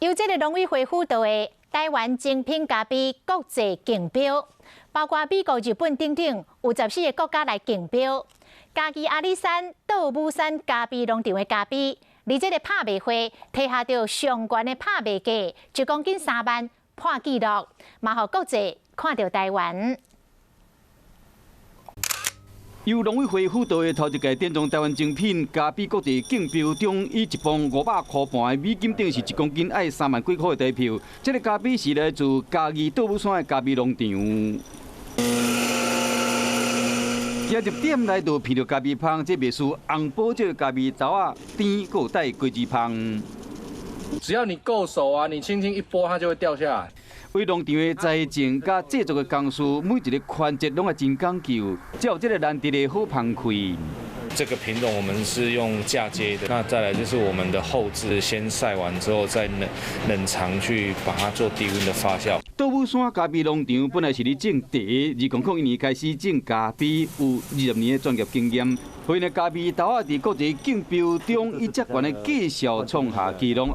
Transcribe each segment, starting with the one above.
由这个农委会辅导的台湾精品咖啡国际竞标，包括美国、日本等等有14个国家来竞标。嘉义阿里山道武山咖啡农场的咖啡，伫这个拍卖会摕下到上悬的拍卖价，1公斤3万，破纪录，嘛互国际看到台湾。 由农委会辅导的头一届点钟台湾精品咖啡国际竞标中，以1磅500块半的美金，等于是1公斤爱3万几块的底票。这个咖啡是来自嘉义道武山的咖啡农场。一入店内就闻到咖啡香，这袂输红宝这个咖啡豆啊，甜又带果汁香。只要你够熟啊，你轻轻一拨，它就会掉下来。 为农场的栽种甲制作的工序，每一个环节拢要真讲究，才有这个难得的好香气。这个品种我们是用嫁接的，那再来就是我们的后置，先晒完之后再冷藏去把它做低温的发酵。道武山咖啡农场本来是咧种茶，2001年开始种咖啡，有20年的专业经验。所以呢，咖啡豆啊，伫国际竞标中以这悬的价销创下纪录。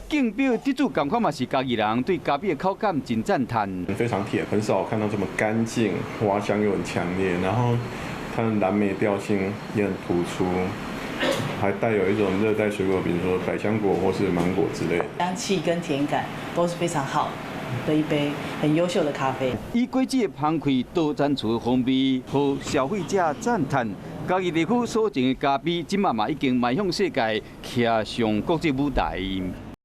竞标得主同款嘛是嘉义人，对咖啡的口感真赞叹。非常甜，很少看到这么干净，花香又很强烈，然后它的蓝莓调性也很突出，还带有一种热带水果，比如说百香果或是芒果之类的。香气跟甜感都是非常好的一杯很优秀的咖啡。以果子的香气多产出风味，互消费者赞叹。嘉义地区所种的咖啡，今嘛已经迈向世界，徛上国际舞台。